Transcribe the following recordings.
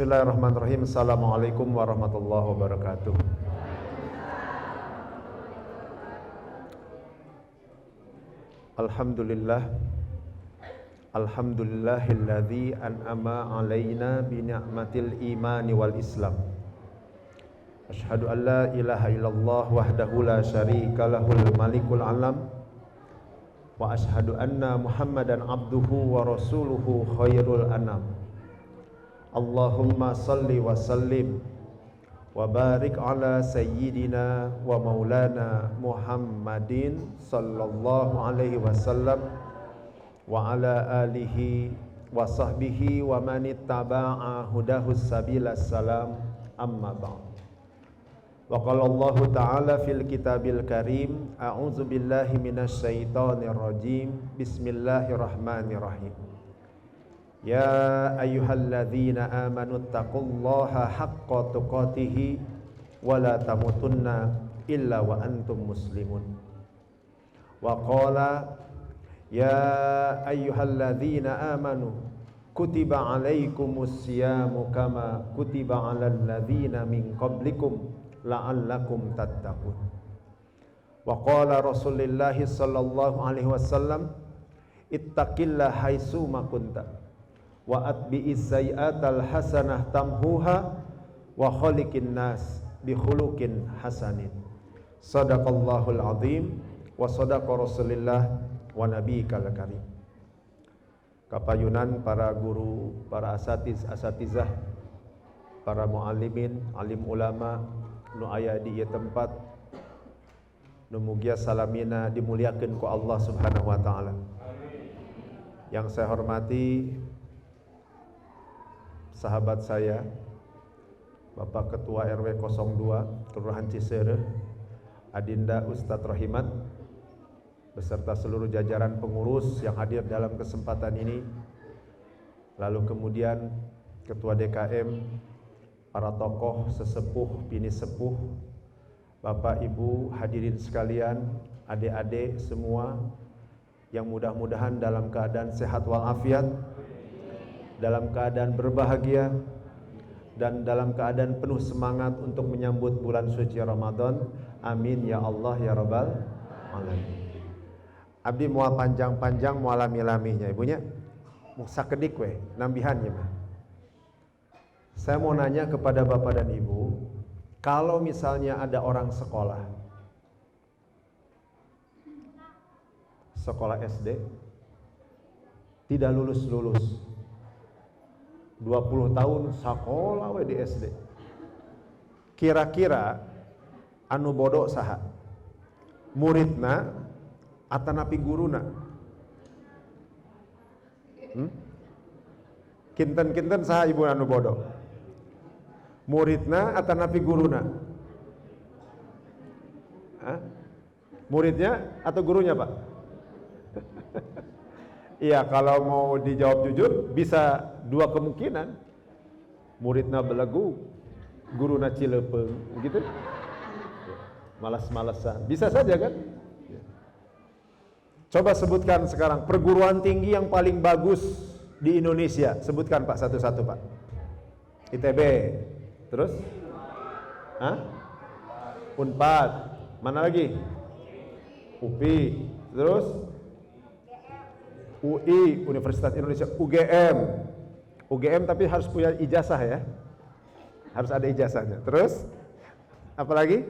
Bismillahirrahmanirrahim. Assalamualaikum warahmatullahi wabarakatuh. Alhamdulillah. Alhamdulillahilladzi an'ama alaina bi ni'matil imani wal islam. Asyhadu an la ilaha illallah wahdahu la syarika lahul malikul alam. Wa asyhadu anna Muhammadan abduhu wa rasuluhu khairul anam. Allahumma salli wa sallim wa barik ala sayyidina wa maulana Muhammadin sallallahu alaihi wasallam wa ala alihi wa sahbihi wa man ittaba'a hudahu sabilas salam, amma ba'd. Wa qala Allah ta'ala fil kitabil karim, a'udzu billahi minasy syaithanir rajim, bismillahirrahmanirrahim. Ya ayyuhalladzina amanu taqullaha haqqa tuqatih wa la tamutunna illa wa antum muslimun. Wa qala ya ayyuhalladzina amanu kutiba alaikumus siyamu kama kutiba alal ladzina min qablikum la'allakum tattaqun. Wa qala Rasulullah sallallahu alaihi wasallam ittaqillaha haitsu ma kunta wa atbi'is sayyi'atal hasanah tamhuha wa khaliqin nas bi khuluqin hasanin. Shadaqallahul azim wa sadaqa Rasulullah wa nabiyikal karim. Kapayunan para guru, para asatizah, para muallimin, alim ulama nu aya di ieu tempat, nu mugia salamina dimuliakeun ku Allah Subhanahu wa taala. Yang saya hormati sahabat saya, Bapak Ketua RW 02 Kelurahan Ciseureuh, Adinda Ustadz Rahimat, beserta seluruh jajaran pengurus yang hadir dalam kesempatan ini. Lalu kemudian Ketua DKM, para tokoh sesepuh, bini sepuh, Bapak Ibu hadirin sekalian, adik-adik semua yang mudah-mudahan dalam keadaan sehat walafiat, dalam keadaan berbahagia, dan dalam keadaan penuh semangat untuk menyambut bulan suci Ramadan. Amin ya Allah ya Rabbal alamin. Abdi moal panjang-panjang moal lami-laminya ibunya sakedik we nambihannya mah. Saya mau nanya kepada Bapak dan Ibu, kalau misalnya ada orang sekolah SD tidak lulus 20 tahun sakola we di SD, kira-kira anu bodoh saha? Muridna atanapi guruna? Kinten-kinten saha ibu anu bodoh? Muridna atanapi guruna? Muridnya atau gurunya, Pak? Iya, kalau mau dijawab jujur bisa dua kemungkinan. Muridna belegu, guruna cilepeung, gitu. Malas-malasan. Bisa saja kan? Coba sebutkan sekarang perguruan tinggi yang paling bagus di Indonesia. Sebutkan Pak satu-satu, Pak. ITB. Terus? Unpad. Mana lagi? UPI. Terus? UI, Universitas Indonesia. UGM tapi harus punya ijazah ya. Harus ada ijazahnya. Terus? Apa lagi?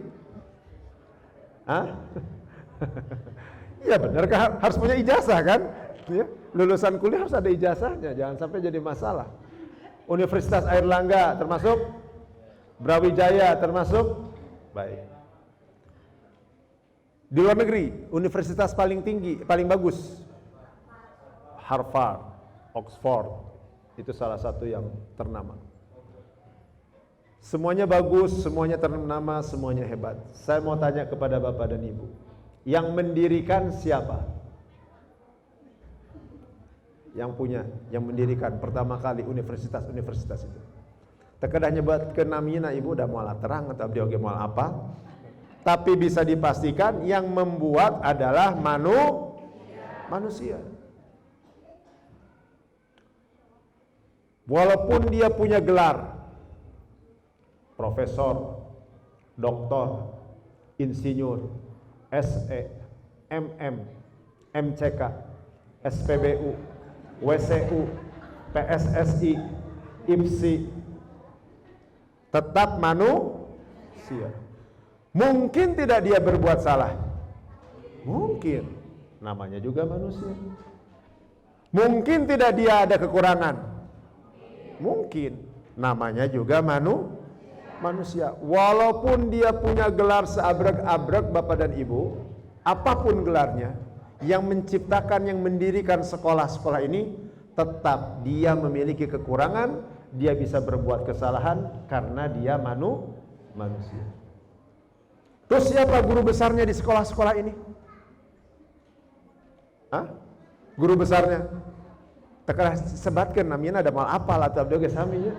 Iya benar, harus punya ijazah kan? Ya, lulusan kuliah harus ada ijazahnya, jangan sampai jadi masalah. Universitas Airlangga termasuk, Brawijaya termasuk, baik. Di luar negeri, universitas paling tinggi, paling bagus, Harvard, Oxford, itu salah satu yang ternama. Semuanya bagus, semuanya ternama, semuanya hebat. Saya mau tanya kepada Bapak dan Ibu, yang mendirikan siapa? Yang punya, yang mendirikan pertama kali universitas-universitas itu. Tekedah nyebat ke namina ibu udah mual terang atau dia oge mual apa? Tapi bisa dipastikan yang membuat adalah manusia. Walaupun dia punya gelar profesor, doktor, insinyur, SE, MM, MCK, SPBU, WCU, PSSI, IPSI, tetap manusia. Mungkin tidak dia berbuat salah? Mungkin, namanya juga manusia. Mungkin tidak dia ada kekurangan? Mungkin, namanya juga manusia. Walaupun dia punya gelar seabrek-abrek Bapak dan Ibu, apapun gelarnya, yang menciptakan, yang mendirikan sekolah-sekolah ini, tetap dia memiliki kekurangan, dia bisa berbuat kesalahan karena dia manusia. Terus siapa guru besarnya di sekolah-sekolah ini? Hah? Guru besarnya? Tekan sebatkan namanya ada mal apal atau abdo gesaminya.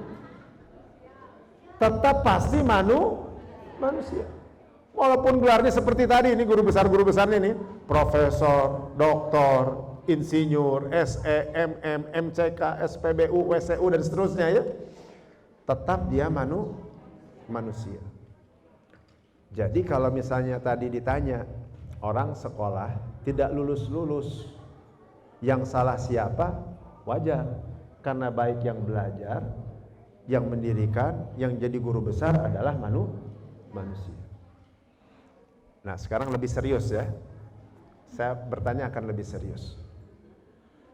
Tetap pasti manusia. Walaupun gelarnya seperti tadi, ini guru besarnya ini, profesor, doktor, insinyur, SE, MM, MCK, SPBU, WCU dan seterusnya ya. Tetap dia manusia. Jadi kalau misalnya tadi ditanya, orang sekolah tidak lulus-lulus, yang salah siapa? Wajar, karena baik yang belajar, yang mendirikan, yang jadi guru besar adalah manusia. Nah sekarang lebih serius ya, saya bertanya akan lebih serius.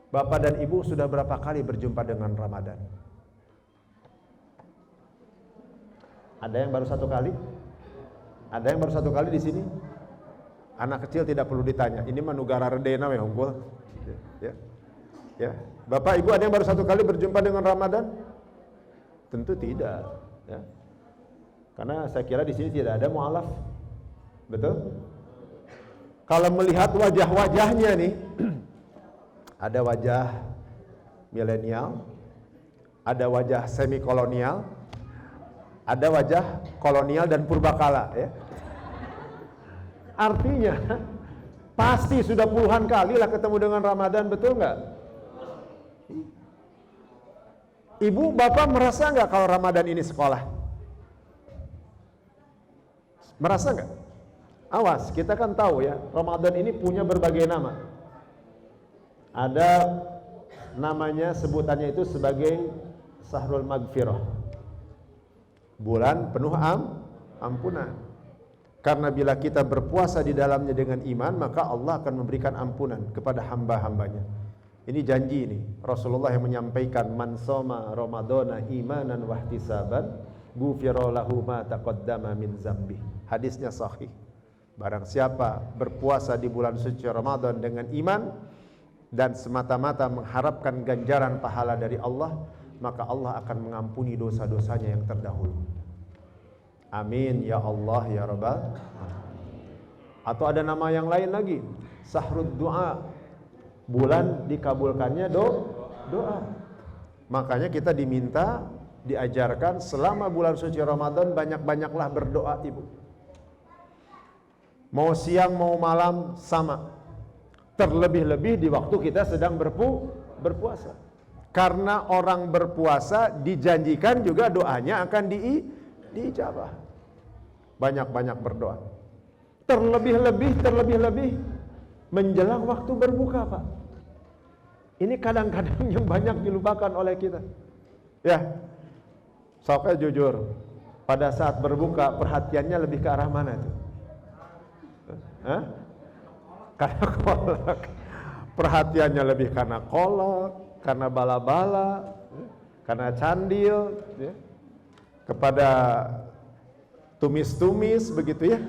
Bapak dan Ibu sudah berapa kali berjumpa dengan Ramadan? Ada yang baru 1 kali? Ada yang baru 1 kali di sini? Anak kecil tidak perlu ditanya, ini manugara redena ya unggul. Ya. Bapak Ibu ada yang baru 1 kali berjumpa dengan Ramadan? Tentu tidak. Ya. Karena saya kira di sini tidak ada mu'alaf. Betul? Kalau melihat wajah-wajahnya nih, ada wajah milenial, ada wajah semi kolonial, ada wajah kolonial dan purbakala ya. Artinya pasti sudah puluhan kali lah ketemu dengan Ramadan, betul nggak? Ibu, bapak merasa nggak kalau Ramadan ini sekolah? Merasa nggak? Awas, kita kan tahu ya, Ramadan ini punya berbagai nama. Ada namanya, sebutannya itu sebagai Sahrul Magfirah, bulan penuh ampunan. Karena bila kita berpuasa di dalamnya dengan iman, maka Allah akan memberikan ampunan kepada hamba-hambanya. Ini janji ini, Rasulullah yang menyampaikan, man soma Ramadana imanan wahtisaban ghufira lahu ma taqaddama min dzambi. Hadisnya sahih. Barang siapa berpuasa di bulan suci Ramadan dengan iman dan semata-mata mengharapkan ganjaran pahala dari Allah, maka Allah akan mengampuni dosa-dosanya yang terdahulu. Amin ya Allah ya Rabbal. Atau ada nama yang lain lagi, Sahrud Du'a, bulan dikabulkannya doa. Makanya kita diminta, diajarkan selama bulan suci Ramadan banyak-banyaklah berdoa Ibu. Mau siang mau malam sama. Terlebih-lebih di waktu kita sedang berpuasa. Karena orang berpuasa dijanjikan juga doanya akan diijabah. Banyak-banyak berdoa. Terlebih-lebih menjelang waktu berbuka, Pak. Ini kadang-kadang yang banyak dilupakan oleh kita. Ya. Soalnya jujur, pada saat berbuka perhatiannya lebih ke arah mana itu? Hah? Karena kolak. Perhatiannya lebih karena kolak, karena bala-bala, karena candil, ya. Kepada tumis-tumis begitu ya.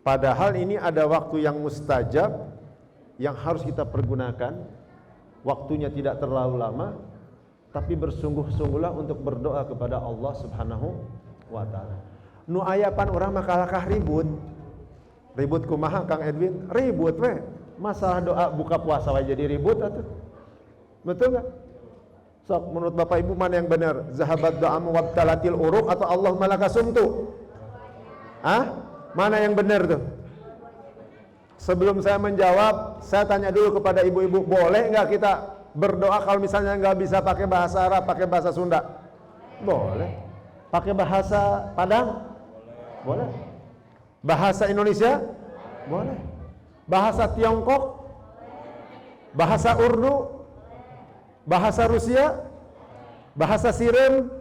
Padahal ini ada waktu yang mustajab yang harus kita pergunakan. Waktunya tidak terlalu lama, tapi bersungguh-sungguhlah untuk berdoa kepada Allah Subhanahu wa taala. Nu ayapan orang makalakah ribut. Ribut kumaha Kang Edwin? Ribut we. Masalah doa buka puasa wae jadi ribut atuh. Betul enggak? Sok menurut Bapak Ibu mana yang benar? Zahabat do'amu wabtalatil uruq atau Allahumma laka sumtu? Mana yang benar tuh? Sebelum saya menjawab, saya tanya dulu kepada ibu-ibu, boleh nggak kita berdoa kalau misalnya nggak bisa pakai bahasa Arab, pakai bahasa Sunda? Boleh. Pakai bahasa Padang? Boleh. Bahasa Indonesia? Boleh. Bahasa Tiongkok? Bahasa Urdu? Bahasa Rusia? Bahasa Siren?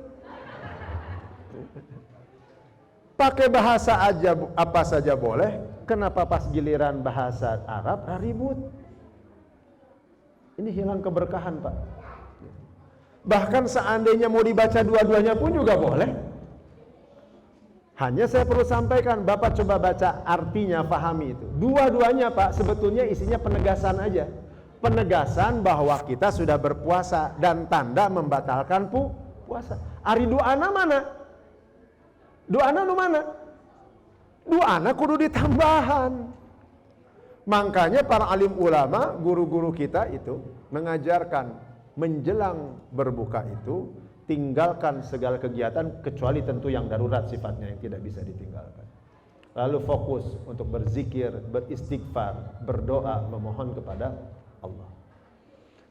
Pakai bahasa aja apa saja boleh. Kenapa pas giliran bahasa Arab ribut? Ini hilang keberkahan, Pak. Bahkan seandainya mau dibaca dua-duanya pun juga boleh. Hanya saya perlu sampaikan, Bapak coba baca artinya, pahami itu. Dua-duanya, Pak, sebetulnya isinya penegasan aja. Penegasan bahwa kita sudah berpuasa dan tanda membatalkan puasa. Ari duana mana? Duana nu mana? Duana kudu ditambahan. Makanya para alim ulama, guru-guru kita itu mengajarkan menjelang berbuka itu tinggalkan segala kegiatan kecuali tentu yang darurat sifatnya yang tidak bisa ditinggalkan. Lalu fokus untuk berzikir, beristighfar, berdoa, memohon kepada Allah.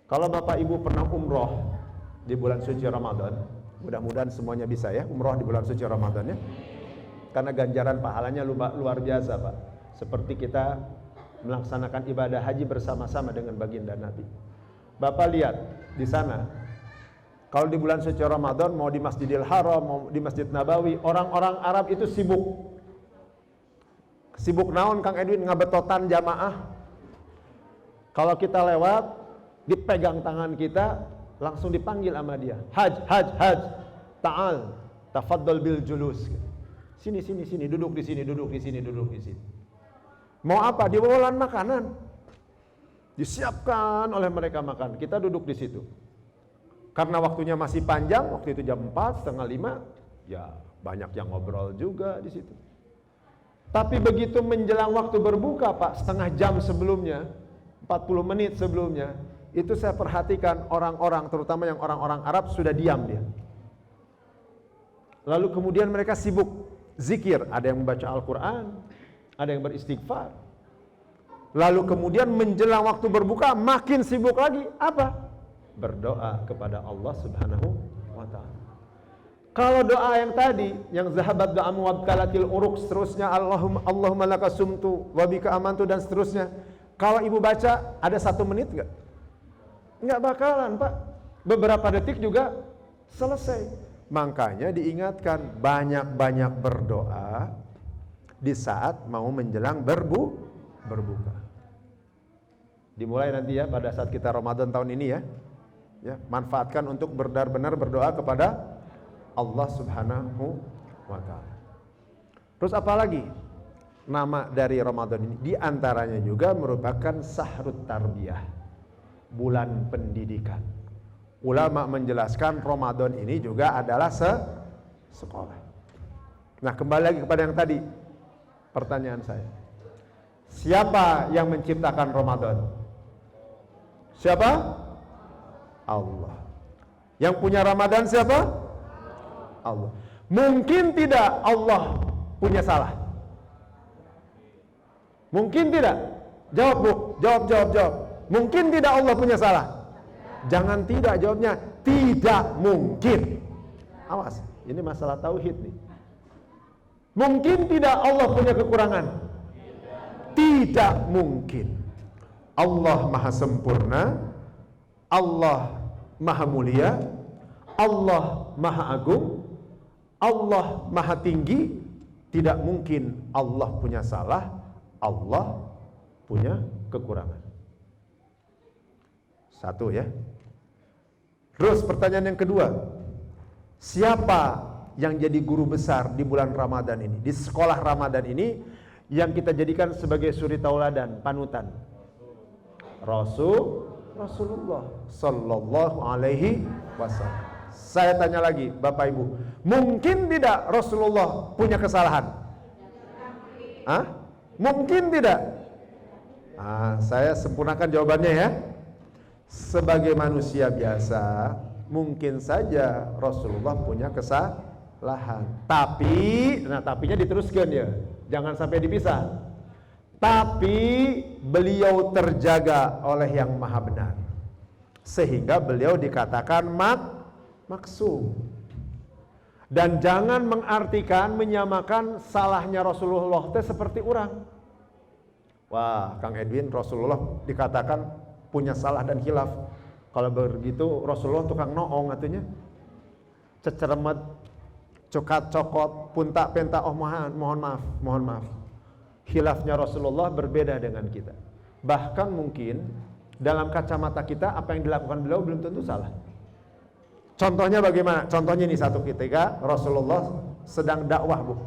Kalau Bapak Ibu pernah umroh di bulan suci Ramadan, mudah-mudahan semuanya bisa ya umroh di bulan suci Ramadan ya. Karena ganjaran pahalanya luar biasa, Pak. Seperti kita melaksanakan ibadah haji bersama-sama dengan baginda Nabi. Bapak lihat di sana, kalau di bulan suci Ramadan mau di Masjidil Haram, mau di Masjid Nabawi, orang-orang Arab itu sibuk. Sibuk naon Kang Edwin ngabetotan jamaah. Kalau kita lewat, dipegang tangan kita, langsung dipanggil sama dia. Haj, haj, haj. Ta'al, tafaddal bil julus. Sini, sini, sini, duduk di sini, duduk di sini, duduk di sini. Mau apa? Dibawalan makanan. Disiapkan oleh mereka makan. Kita duduk di situ. Karena waktunya masih panjang, waktu itu jam 4, setengah 5, ya banyak yang ngobrol juga di situ. Tapi begitu menjelang waktu berbuka, Pak, setengah jam sebelumnya, 40 menit sebelumnya, itu saya perhatikan orang-orang, terutama yang orang-orang Arab sudah diam dia. Lalu kemudian mereka sibuk zikir, ada yang membaca Al-Quran, ada yang beristighfar. Lalu kemudian menjelang waktu berbuka makin sibuk lagi, apa? Berdoa kepada Allah Subhanahu wa ta'ala. Kalau doa yang tadi, yang zahabat do'amu wabkalatil uruk, seterusnya Allahumma laka sumtu wabika amantu dan seterusnya. Kalau ibu baca ada 1 menit enggak? Enggak bakalan, Pak. Beberapa detik juga selesai. Makanya diingatkan banyak-banyak berdoa di saat mau menjelang berbuka. Dimulai nanti ya pada saat kita Ramadan tahun ini ya. Ya, manfaatkan untuk benar-benar berdoa kepada Allah Subhanahu wa ta'ala. Terus apa lagi? Nama dari Ramadan ini di antaranya juga merupakan sahrut tarbiyah, bulan pendidikan. Ulama menjelaskan Ramadan ini juga adalah sekolah. Nah, kembali lagi kepada yang tadi. Pertanyaan saya. Siapa yang menciptakan Ramadan? Siapa? Allah. Yang punya Ramadan siapa? Allah. Mungkin tidak Allah punya salah? Mungkin tidak? Jawab, Bu. Jawab. Mungkin tidak Allah punya salah? Jangan tidak, jawabnya tidak mungkin. Awas, ini masalah tauhid nih. Mungkin tidak Allah punya kekurangan? Tidak mungkin. Allah Maha Sempurna, Allah Maha Mulia, Allah Maha Agung, Allah Maha Tinggi. Tidak mungkin Allah punya salah, Allah punya kekurangan. Satu ya. Terus pertanyaan yang kedua, siapa yang jadi guru besar di bulan Ramadan ini, di sekolah Ramadan ini, yang kita jadikan sebagai suri tauladan, panutan? Rasulullah Sallallahu Alaihi Wasallam. Saya tanya lagi, Bapak Ibu, mungkin tidak Rasulullah punya kesalahan? Mungkin tidak? Saya sempurnakan jawabannya ya. Sebagai manusia biasa, mungkin saja Rasulullah punya kesalahan. Tapi, tapinya diteruskan ya, jangan sampai dipisah. Tapi beliau terjaga oleh yang maha benar, sehingga beliau dikatakan maksum. Dan jangan mengartikan, menyamakan salahnya Rasulullah teh seperti orang. Wah, Kang Edwin, Rasulullah dikatakan punya salah dan khilaf. Kalau begitu Rasulullah tukang noong atunya. Ceceremet, cokat cokot, punta penta, oh mohon maaf. Khilafnya Rasulullah berbeda dengan kita. Bahkan mungkin dalam kacamata kita apa yang dilakukan beliau belum tentu salah. Contohnya bagaimana? Contohnya ini satu ketika Rasulullah sedang dakwah, Bu.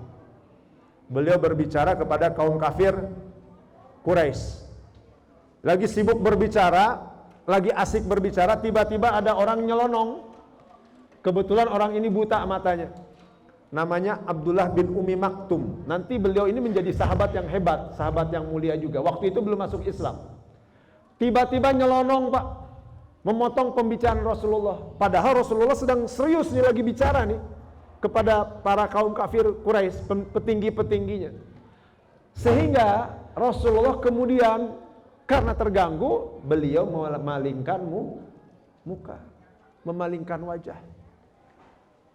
Beliau berbicara kepada kaum kafir Quraisy. Lagi sibuk berbicara, lagi asik berbicara, tiba-tiba ada orang nyelonong. Kebetulan orang ini buta matanya. Namanya Abdullah bin Umi Maktum. Nanti beliau ini menjadi sahabat yang hebat, sahabat yang mulia juga. Waktu itu belum masuk Islam. Tiba-tiba nyelonong, Pak, memotong pembicaraan Rasulullah. Padahal Rasulullah sedang serius nih lagi bicara nih kepada para kaum kafir Quraisy, petinggi-petingginya. Sehingga Rasulullah kemudian karena terganggu, beliau memalingkan muka, memalingkan wajah.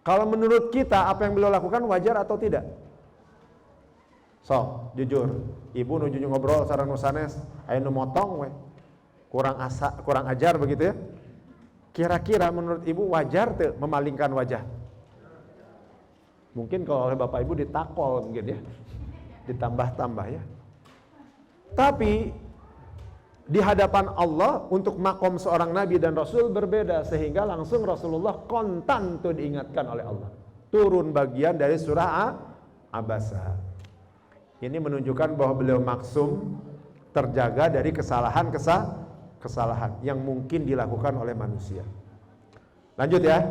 Kalau menurut kita apa yang beliau lakukan wajar atau tidak? So, jujur, ibu nuju ngobrol sareng nu sanes, aya nu motong we. Kurang ajar begitu ya. Kira-kira menurut ibu wajar tuh memalingkan wajah? Mungkin kalau oleh bapak ibu ditakol mungkin ya, ditambah-tambah ya. Tapi di hadapan Allah untuk makom seorang nabi dan rasul berbeda, sehingga langsung Rasulullah kontan tuh diingatkan oleh Allah. Turun bagian dari surah Abasa. Ini menunjukkan bahwa beliau maksum, terjaga dari kesalahan yang mungkin dilakukan oleh manusia. Lanjut ya.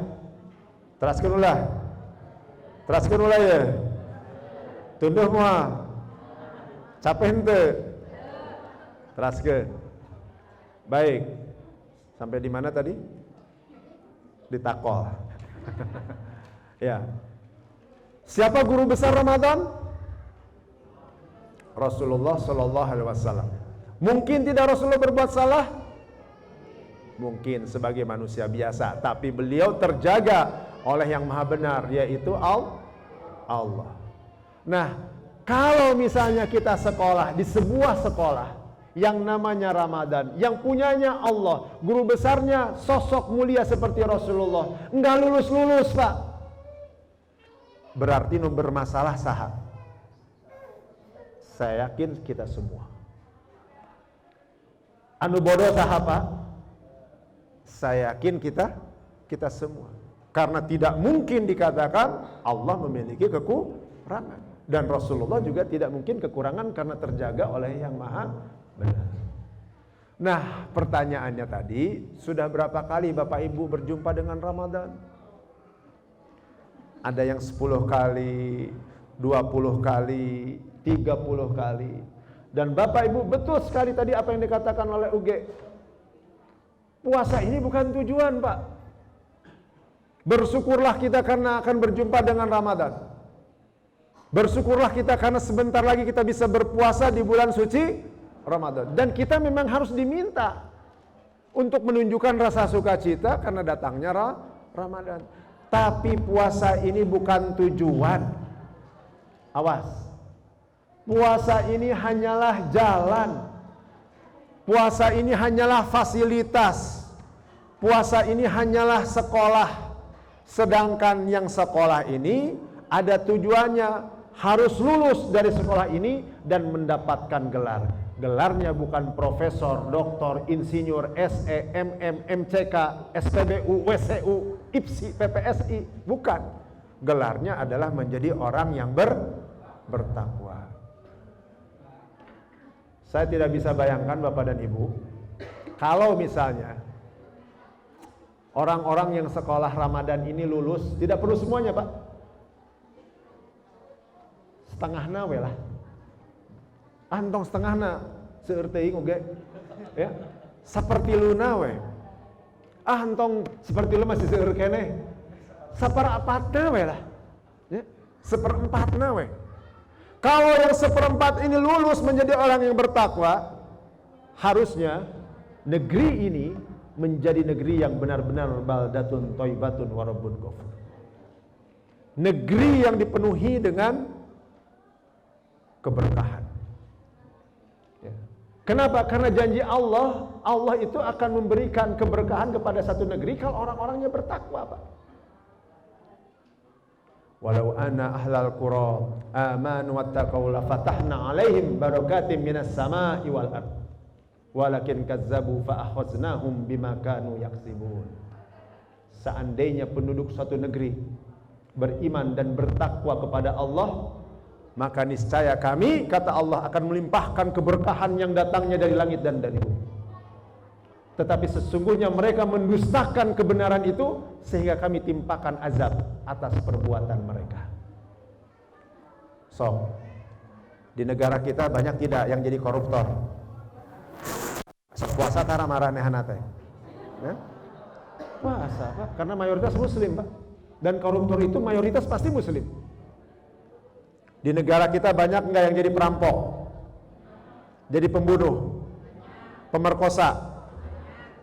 Teraskeun ulah ya. Tunduh moal. Capek henteu. Teraskeun. Baik. Sampai di mana tadi? Ditakol. Ya. Siapa guru besar Ramadan? Rasulullah sallallahu alaihi wasallam. Mungkin tidak Rasulullah berbuat salah? Mungkin sebagai manusia biasa, tapi beliau terjaga oleh yang maha benar, yaitu Allah. Nah, kalau misalnya kita sekolah di sebuah sekolah yang namanya Ramadan, yang punyanya Allah, guru besarnya sosok mulia seperti Rasulullah, enggak lulus Pak, berarti bermasalah saha. Saya yakin kita semua. Anu bodoh saha Pak? Saya yakin kita semua. Karena tidak mungkin dikatakan Allah memiliki kekurangan, dan Rasulullah juga tidak mungkin kekurangan karena terjaga oleh yang maha benar. Nah, pertanyaannya tadi, sudah berapa kali Bapak Ibu berjumpa dengan Ramadan? Ada yang 10 kali, 20 kali, 30 kali. Dan Bapak Ibu betul sekali tadi apa yang dikatakan oleh UG. Puasa ini bukan tujuan, Pak. Bersyukurlah kita karena akan berjumpa dengan Ramadan. Bersyukurlah kita karena sebentar lagi kita bisa berpuasa di bulan suci Ramadan. Dan kita memang harus diminta untuk menunjukkan rasa sukacita karena datangnya Ramadan. Tapi puasa ini bukan tujuan. Awas. Puasa ini hanyalah jalan. Puasa ini hanyalah fasilitas. Puasa ini hanyalah sekolah. Sedangkan yang sekolah ini ada tujuannya, harus lulus dari sekolah ini dan mendapatkan gelar. Gelarnya bukan profesor, doktor, insinyur, SE, MM, MCK, SPBU, WCU, IPSI, PPSI, bukan. Gelarnya adalah menjadi orang yang bertakwa. Saya tidak bisa bayangkan Bapak dan Ibu, kalau misalnya orang-orang yang sekolah Ramadan ini lulus, tidak perlu semuanya Pak, setengahna we lah, antong setengahna seueur teuing oge ya, saperti luna we, antong seperti lu masih seueur keneh, saperempatna we lah ya, seperempatna we. Kalau yang seperempat ini lulus menjadi orang yang bertakwa, harusnya negeri ini menjadi negeri yang benar-benar baldatun thayyibatun wa rabbun ghafur. negeri yang dipenuhi dengan keberkahan. Ya. Kenapa? Karena janji Allah, Allah itu akan memberikan keberkahan kepada satu negeri kalau orang-orangnya bertakwa, Pak. Walau anna ahlal qura amanu wattaqau la fatahna 'alaihim barakatim minas sama'i wal ard. Walakin kazzabu fa akhadnahum bima kanu yaksibun. Seandainya penduduk suatu negeri beriman dan bertakwa kepada Allah, maka niscaya kami, kata Allah, akan melimpahkan keberkahan yang datangnya dari langit dan dari bumi. Tetapi sesungguhnya mereka mendustakan kebenaran itu, sehingga kami timpakan azab atas perbuatan mereka. So, di negara kita banyak tidak yang jadi koruptor? Puasa tara marane hanate. Ya? Puasa, Pak, karena mayoritas muslim, Pak. Dan koruptor itu mayoritas pasti muslim. Di negara kita banyak enggak yang jadi perampok, jadi pembunuh, pemerkosa,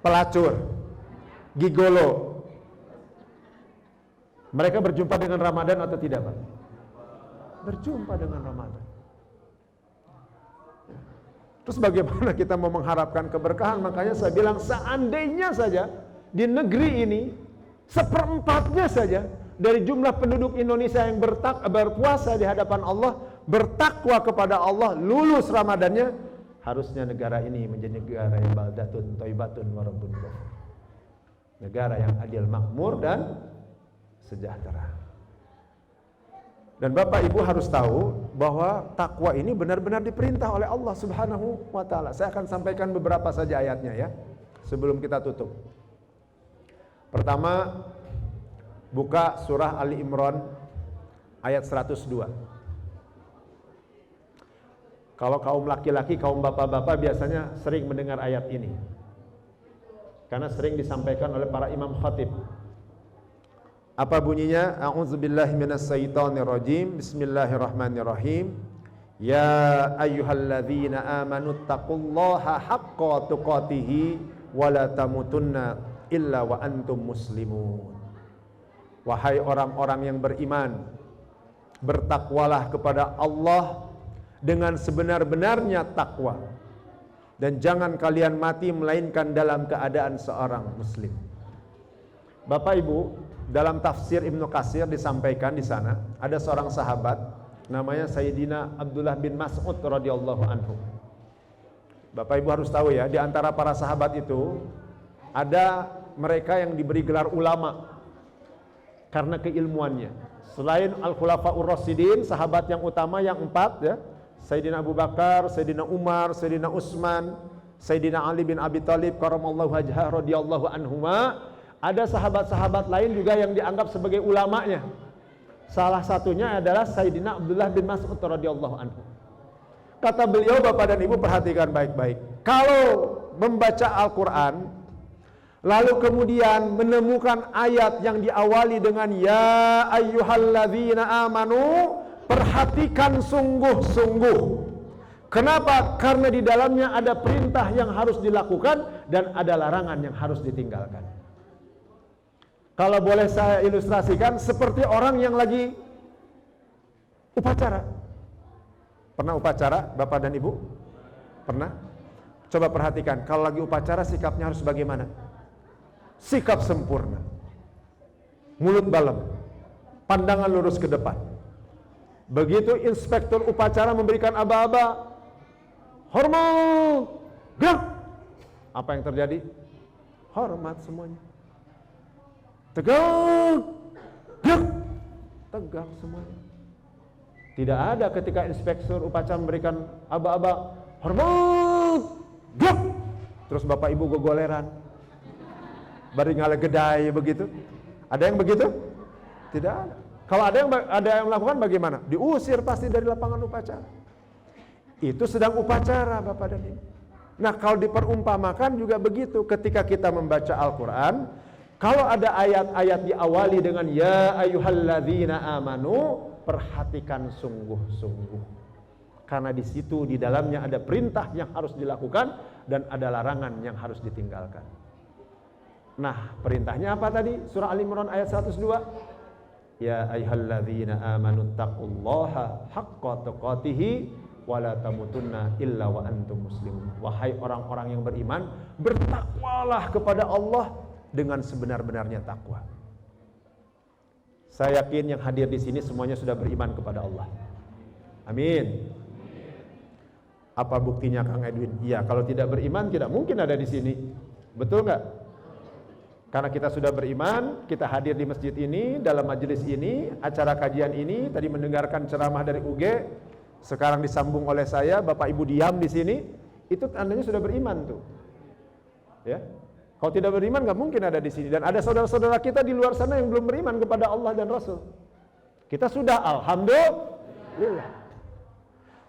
pelacur, gigolo. Mereka berjumpa dengan Ramadan atau tidak, Pak? Berjumpa dengan Ramadan. Terus bagaimana kita mau mengharapkan keberkahan? Makanya saya bilang, seandainya saja di negeri ini seperempatnya saja dari jumlah penduduk Indonesia yang berpuasa di hadapan Allah, bertakwa kepada Allah, lulus Ramadannya, harusnya negara ini menjadi negara yang baldatun thayyibatun wa rabbun ghafur. Negara yang adil, makmur dan sejahtera. Dan Bapak Ibu harus tahu bahwa takwa ini benar-benar diperintah oleh Allah Subhanahu wa taala. Saya akan sampaikan beberapa saja ayatnya ya, sebelum kita tutup. Pertama, buka surah Ali Imran ayat 102. Kalau kaum laki-laki, kaum bapak-bapak biasanya sering mendengar ayat ini, karena sering disampaikan oleh para imam khatib. Apa bunyinya? A'udzubillahi minasyaitonirrajim. Bismillahirrahmanirrahim. Ya ayyuhalladzina amanu taqullaha haqqa tuqatih wa la tamutunna illa wa antum muslimun. Wahai orang-orang yang beriman, bertakwalah kepada Allah dengan sebenar-benarnya takwa, dan jangan kalian mati melainkan dalam keadaan seorang muslim. Bapak Ibu, dalam tafsir Ibnu Katsir disampaikan di sana ada seorang sahabat namanya Sayyidina Abdullah bin Mas'ud radhiyallahu anhu. Bapak Ibu harus tahu ya, di antara para sahabat itu ada mereka yang diberi gelar ulama karena keilmuannya. Selain Al-Khulafaur Rasyidin, sahabat yang utama yang 4 ya, Sayyidina Abu Bakar, Sayyidina Umar, Sayyidina Utsman, Sayyidina Ali bin Abi Thalib karamallahu wajhah radhiyallahu anhuma. Ada sahabat-sahabat lain juga yang dianggap sebagai ulamanya. Salah satunya adalah Sayyidina Abdullah bin Mas'ud radhiyallahu anhu. Kata beliau, Bapak dan Ibu perhatikan baik-baik. Kalau membaca Al-Quran, lalu kemudian menemukan ayat yang diawali dengan ya ayyuhalladzina amanu, perhatikan sungguh-sungguh. Kenapa? Karena di dalamnya ada perintah yang harus dilakukan dan ada larangan yang harus ditinggalkan. Kalau boleh saya ilustrasikan seperti orang yang lagi upacara. Pernah upacara, Bapak dan Ibu? Pernah? Coba perhatikan, kalau lagi upacara sikapnya harus bagaimana? Sikap sempurna, mulut balem, pandangan lurus ke depan. Begitu inspektur upacara memberikan aba-aba, hormat, gerak. Apa yang terjadi? Hormat semuanya. Tegak, gerak, tegak semuanya. Tidak ada ketika inspektur upacara memberikan aba-aba, hormat, gerak, terus Bapak Ibu gogoleran, baringale gedai begitu. Ada yang begitu? Tidak ada. Kalau ada yang melakukan bagaimana? Diusir pasti dari lapangan upacara. Itu sedang upacara, Bapak dan Ibu. Nah, kalau diperumpamakan juga begitu. Ketika kita membaca Al-Quran, kalau ada ayat-ayat diawali dengan ya ayyuhalladzina amanu, perhatikan sungguh-sungguh. Karena di situ di dalamnya ada perintah yang harus dilakukan dan ada larangan yang harus ditinggalkan. Nah, perintahnya apa tadi? Surah Al-Imran ayat 102. Ya ayyuhalladzina amanu taqullaha haqqa tuqatih wa la tamutunna illa wa antum muslimun. Wahai orang-orang yang beriman, bertakwalah kepada Allah dengan sebenar-benarnya takwa. Saya yakin yang hadir di sini semuanya sudah beriman kepada Allah. Amin. Apa buktinya Kang Edwin? Iya, kalau tidak beriman tidak mungkin ada di sini. Betul nggak? Karena kita sudah beriman, kita hadir di masjid ini, dalam majelis ini, acara kajian ini, tadi mendengarkan ceramah dari UG, sekarang disambung oleh saya, Bapak Ibu diam di sini, itu tandanya sudah beriman tuh. Ya. Kalau tidak beriman nggak mungkin ada di sini. Dan ada saudara-saudara kita di luar sana yang belum beriman kepada Allah dan Rasul. Kita sudah, alhamdulillah.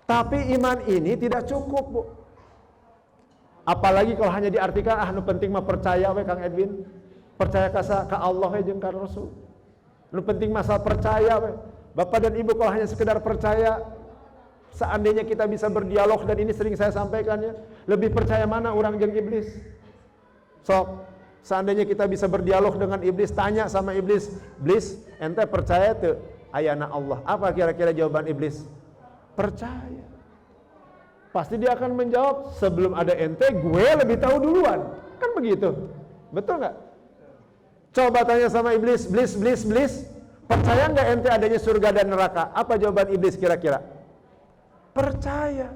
Tapi iman ini tidak cukup, Bu. Apalagi kalau hanya diartikan nu penting mah percaya we Kang Edwin. Percaya ka Allah we jeung ka Rasul. Nu penting masalah percaya we. Bapak dan Ibu kalau hanya sekedar percaya, seandainya kita bisa berdialog, dan ini sering saya sampaikan ya, lebih percaya mana orang jeung iblis? Sok, seandainya kita bisa berdialog dengan iblis, tanya sama iblis, "Iblis, ente percaya teu ayana Allah?" Apa kira-kira jawaban iblis? Percaya. Pasti dia akan menjawab, sebelum ada ente, gue lebih tahu duluan. Kan begitu. Betul nggak? Coba tanya sama iblis, "Iblis, percaya nggak ente adanya surga dan neraka?" Apa jawaban iblis kira-kira? Percaya.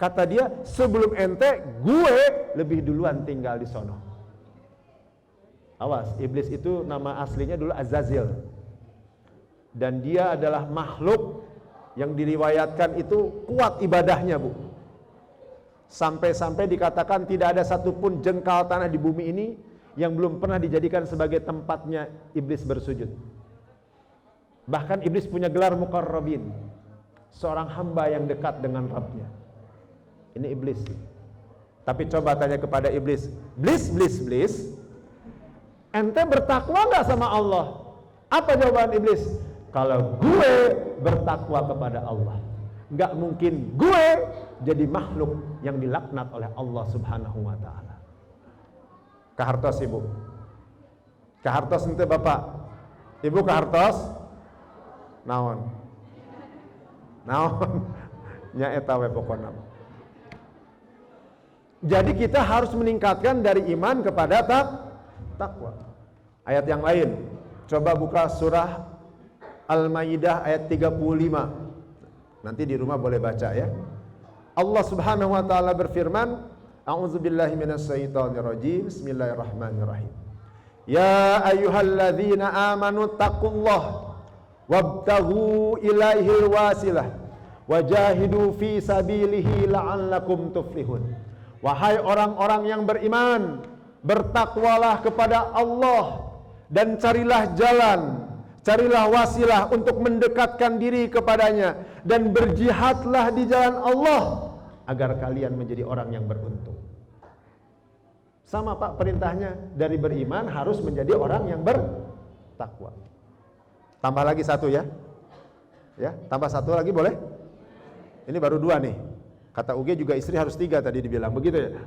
Kata dia, sebelum ente, gue lebih duluan tinggal di sono. Awas, iblis itu nama aslinya dulu Azazil. Dan dia adalah makhluk yang diriwayatkan itu kuat ibadahnya, Bu. Sampai-sampai dikatakan tidak ada satupun jengkal tanah di bumi ini yang belum pernah dijadikan sebagai tempatnya iblis bersujud. Bahkan iblis punya gelar muqarrabin, seorang hamba yang dekat dengan Rabbnya. Ini iblis. Tapi coba tanya kepada iblis, "Iblis, ente bertakwa nggak sama Allah?" Apa jawaban iblis? "Kalau gue bertakwa kepada Allah, nggak mungkin gue jadi makhluk yang dilaknat oleh Allah Subhanahu wa Ta'ala." Kahartos Ibu, kahartos ente Bapak, Ibu kahartos, naon nya eta we pokona. Jadi kita harus meningkatkan dari iman kepada takwa. Ayat yang lain, coba buka surah Al-Maidah ayat 35. Nanti di rumah boleh baca ya. Allah Subhanahu wa taala berfirman, a'udzubillahi minasyaitonirrajim. Bismillahirrahmanirrahim. Ya ayyuhalladzina amanu taqullaha wabtaghu ilaihil wasilah wajahidu fi sabilihi la'allakum tuflihun. Wahai orang-orang yang beriman, bertakwalah kepada Allah dan carilah jalan, carilah wasilah untuk mendekatkan diri kepadanya, dan berjihadlah di jalan Allah agar kalian menjadi orang yang beruntung. Sama Pak perintahnya, dari beriman harus menjadi orang yang bertakwa. Tambah lagi satu ya. Ya, tambah satu lagi boleh? Ini baru dua nih. Kata UG juga istri harus 3 tadi dibilang, begitu ya.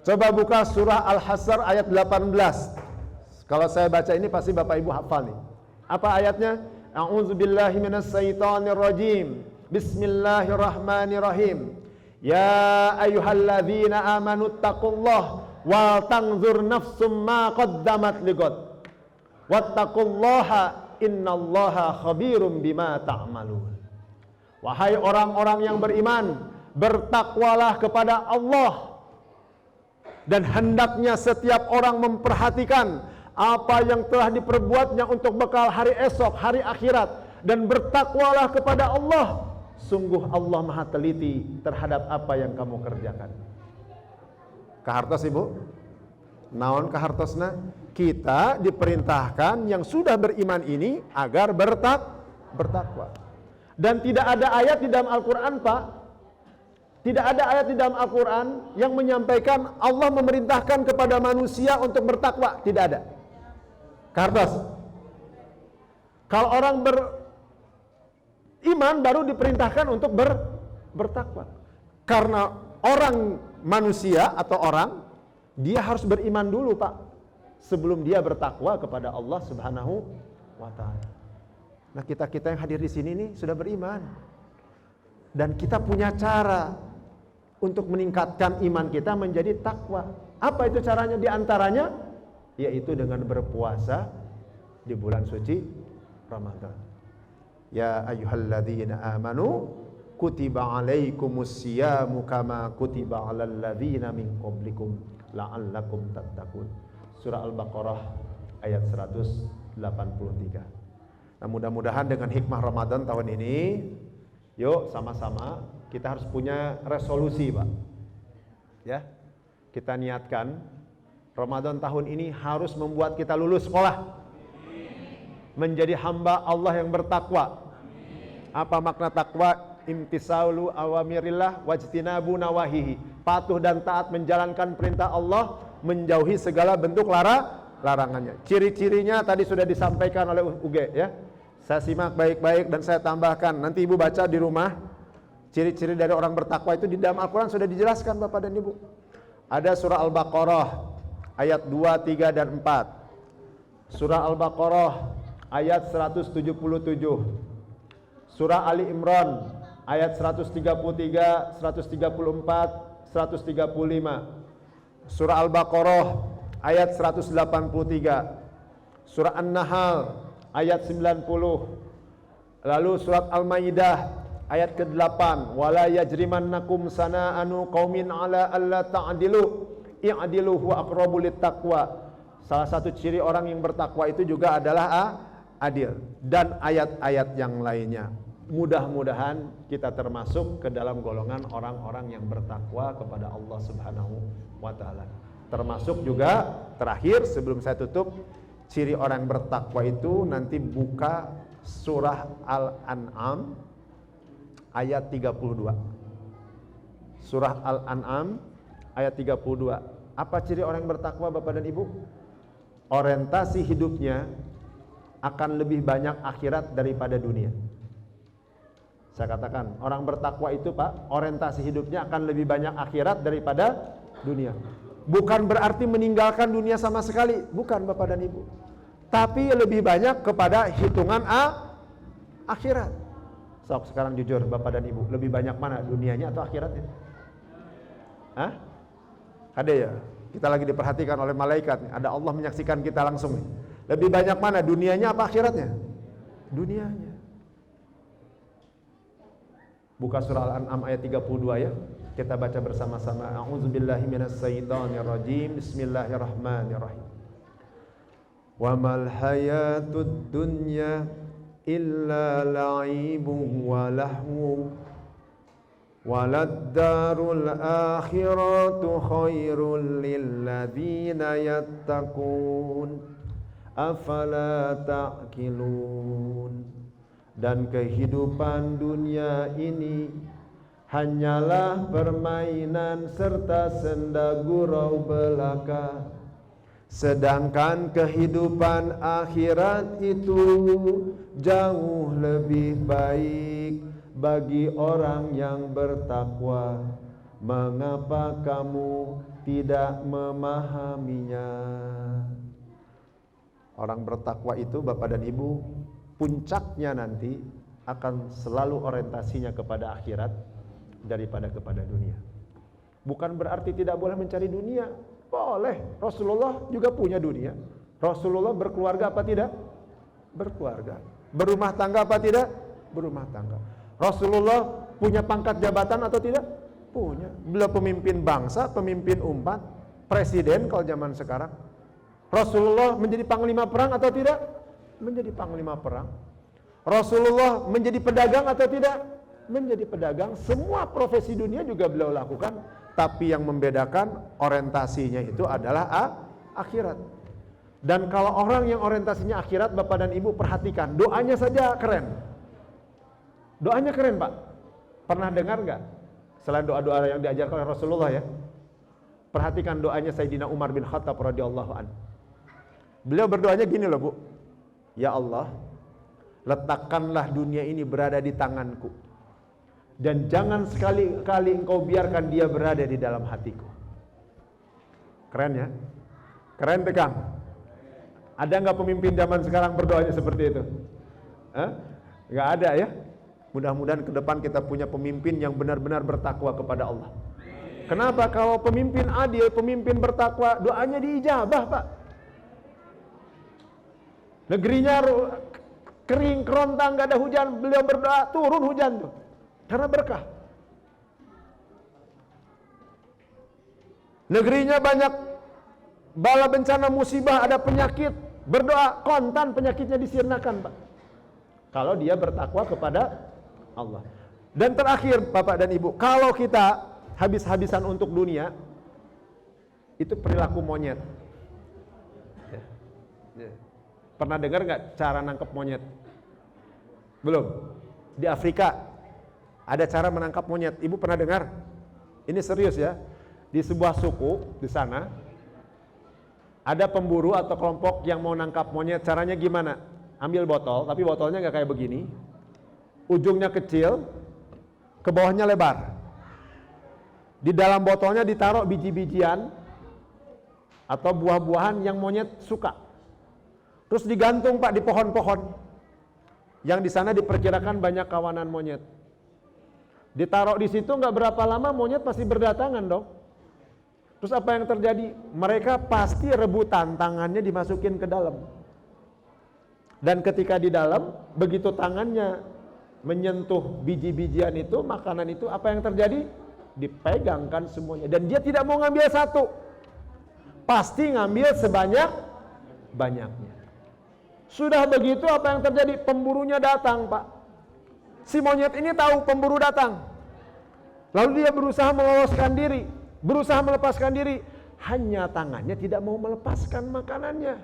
Coba buka surah Al-Hasr ayat 18. Kalau saya baca ini pasti Bapak Ibu hafal nih. Apa ayatnya? A'udzubillahi minasyaitonirrajim. Bismillahirrahmanirrahim. Ya ayyuhalladzina amanu taqullaha wal tanzur nafsum ma qaddamat lighad. Wattaqullaha innallaha khabirum bima ta'malun. Wahai orang-orang yang beriman, bertakwalah kepada Allah, dan hendaknya setiap orang memperhatikan apa yang telah diperbuatnya untuk bekal hari esok, hari akhirat, dan bertakwalah kepada Allah. Sungguh Allah maha teliti terhadap apa yang kamu kerjakan. Kahartos Ibu? Naon kahartosna? Kita diperintahkan yang sudah beriman ini agar bertakwa. Dan tidak ada ayat di dalam Al-Quran Pak, tidak ada ayat di dalam Al-Quran yang menyampaikan Allah memerintahkan kepada manusia untuk bertakwa. Tidak ada. Kartos, kalau orang beriman baru diperintahkan untuk bertakwa. Karena orang manusia atau orang, dia harus beriman dulu Pak, sebelum dia bertakwa kepada Allah Subhanahu wa ta'ala. Nah, kita-kita yang hadir di sini nih sudah beriman. Dan kita punya cara untuk meningkatkan iman kita menjadi takwa. Apa itu caranya? Di antaranya yaitu dengan berpuasa di bulan suci Ramadan. Ya ayyuhalladzina amanu kutiba alaikumus siyamu kama kutiba alal ladzina min qablikum la'allakum tattaqun. Surah Al-Baqarah ayat 183. Nah, mudah-mudahan dengan hikmah Ramadan tahun ini, yuk sama-sama kita harus punya resolusi, Pak. Ya. Kita niatkan Ramadan tahun ini harus membuat kita lulus sekolah. Menjadi hamba Allah yang bertakwa. Apa makna takwa? Imtisalu awamirillah wajtinabu nawahihi. Patuh dan taat menjalankan perintah Allah, menjauhi segala bentuk larangannya. Ciri-cirinya tadi sudah disampaikan oleh UG ya. Saya simak baik-baik dan saya tambahkan. Nanti Ibu baca di rumah. Ciri-ciri dari orang bertakwa itu di dalam Al-Quran sudah dijelaskan Bapak dan Ibu. Ada surah Al-Baqarah ayat 2, 3 dan 4. Surah Al-Baqarah ayat 177. Surah Ali Imran ayat 133, 134, 135. Surah Al-Baqarah ayat 183. Surah An-Nahl ayat 90. Lalu surat Al-Maidah ayat ke-8. Wala yajrimannakum sana'anu qaumin ala alla ta'dilu i'dilu huwa aqrabu littaqwa. Salah satu ciri orang yang bertakwa itu juga adalah adil. Dan ayat-ayat yang lainnya. Mudah-mudahan kita termasuk ke dalam golongan orang-orang yang bertakwa kepada Allah Subhanahu wa ta'ala. Termasuk juga terakhir sebelum saya tutup, ciri orang bertakwa itu nanti buka surah Al-An'am ayat 32. Surah Al-An'am ayat 32. Apa ciri orang yang bertakwa Bapak dan Ibu? Orientasi hidupnya akan lebih banyak akhirat daripada dunia. Saya katakan, orang bertakwa itu Pak, orientasi hidupnya akan lebih banyak akhirat daripada dunia. Bukan berarti meninggalkan dunia sama sekali, bukan Bapak dan Ibu. Tapi lebih banyak kepada hitungan akhirat. So, sekarang jujur Bapak dan Ibu, lebih banyak mana, dunianya atau akhiratnya? Hah? Ada ya? Kita lagi diperhatikan oleh malaikat, ada Allah menyaksikan kita langsung. Lebih banyak mana, dunianya apa akhiratnya? Dunianya. Buka surah Al-An'am ayat 32 ya. Kita baca bersama-sama. A'udzubillahi minasyaitonirrajim. Bismillahirrahmanirrahim. Wa mal hayatud dunya illa la'ibun wa lahwu walad darul akhiratu khairul lil ladzina yattaqun afala ta'qilun. Dan kehidupan dunia ini hanyalah permainan serta senda gurau belaka. Sedangkan kehidupan akhirat itu jauh lebih baik bagi orang yang bertakwa. Mengapa kamu tidak memahaminya? Orang bertakwa itu Bapak dan Ibu, puncaknya nanti akan selalu orientasinya kepada akhirat daripada kepada dunia. Bukan berarti tidak boleh mencari dunia. Boleh. Rasulullah juga punya dunia. Rasulullah berkeluarga apa tidak? Berkeluarga. Berumah tangga apa tidak? Berumah tangga. Rasulullah punya pangkat jabatan atau tidak? Punya. Beliau pemimpin bangsa, pemimpin umat, presiden kalau zaman sekarang. Rasulullah menjadi panglima perang atau tidak? Menjadi panglima perang. Rasulullah menjadi pedagang atau tidak? Menjadi pedagang. Semua profesi dunia juga beliau lakukan. Tapi yang membedakan orientasinya itu adalah akhirat. Dan kalau orang yang orientasinya akhirat, Bapak dan Ibu perhatikan, doanya saja keren. Doanya keren Pak. Pernah dengar nggak? Selain doa-doa yang diajarkan oleh Rasulullah ya. Perhatikan doanya Sayyidina Umar bin Khattab radhiyallahu anhu. Beliau berdoanya gini loh Bu. Ya Allah, letakkanlah dunia ini berada di tanganku. Dan jangan sekali-kali engkau biarkan dia berada di dalam hatiku. Keren ya? Keren tegang. Ada nggak pemimpin zaman sekarang berdoanya seperti itu? Nggak ada ya. Mudah-mudahan ke depan kita punya pemimpin yang benar-benar bertakwa kepada Allah. Kenapa? Kalau pemimpin adil, pemimpin bertakwa, doanya diijabah, Pak. Negerinya kering, kerontang, nggak ada hujan, beliau berdoa, turun hujan tuh. Karena berkah. Negerinya banyak bala bencana musibah, ada penyakit, berdoa, kontan penyakitnya disirnakan, Pak. Kalau dia bertakwa kepada Allah. Dan terakhir, Bapak dan Ibu, kalau kita habis-habisan untuk dunia, itu perilaku monyet. Pernah dengar nggak cara nangkep monyet? Belum? Di Afrika ada cara menangkap monyet. Ibu pernah dengar? Ini serius ya. Di sebuah suku di sana ada pemburu atau kelompok yang mau nangkap monyet. Caranya gimana? Ambil botol, tapi botolnya nggak kayak begini. Ujungnya kecil, ke bawahnya lebar. Di dalam botolnya ditaruh biji-bijian atau buah-buahan yang monyet suka. Terus digantung, Pak, di pohon-pohon. Yang di sana diperkirakan banyak kawanan monyet. Ditaruh di situ nggak berapa lama monyet pasti berdatangan dong. Terus apa yang terjadi? Mereka pasti rebutan, tangannya dimasukin ke dalam. Dan ketika di dalam, begitu tangannya menyentuh biji-bijian itu, makanan itu, apa yang terjadi? Dipegangkan semuanya. Dan dia tidak mau ngambil satu, pasti ngambil sebanyak-banyaknya. Sudah begitu apa yang terjadi? Pemburunya datang, Pak. Si monyet ini tahu pemburu datang. Lalu dia berusaha meloloskan diri, berusaha melepaskan diri. Hanya tangannya tidak mau melepaskan makanannya,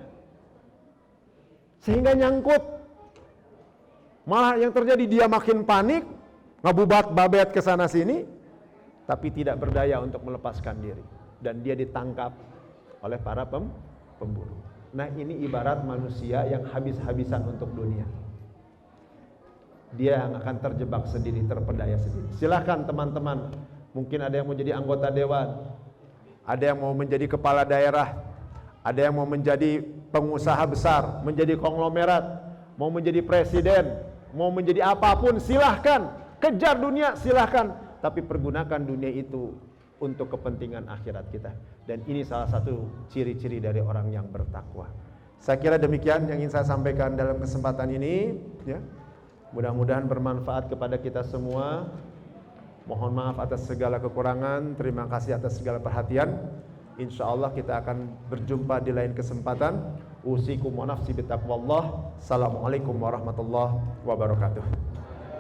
sehingga nyangkut. Malah yang terjadi dia makin panik, ngabubat babet ke sana sini, tapi tidak berdaya untuk melepaskan diri. Dan dia ditangkap oleh para pemburu. Nah, ini ibarat manusia yang habis-habisan untuk dunia. Dia yang akan terjebak sendiri, terpedaya sendiri. Silahkan teman-teman, mungkin ada yang mau jadi anggota dewan, ada yang mau menjadi kepala daerah, ada yang mau menjadi pengusaha besar, menjadi konglomerat, mau menjadi presiden, mau menjadi apapun, silahkan. Kejar dunia, silahkan. Tapi pergunakan dunia itu untuk kepentingan akhirat kita. Dan ini salah satu ciri-ciri dari orang yang bertakwa. Saya kira demikian yang ingin saya sampaikan dalam kesempatan ini, ya. Mudah-mudahan bermanfaat kepada kita semua. Mohon maaf atas segala kekurangan, terima kasih atas segala perhatian. Insya Allah kita akan berjumpa di lain kesempatan. Usikum wa nafsi bitaqwallah. Assalamualaikum warahmatullahi wabarakatuh.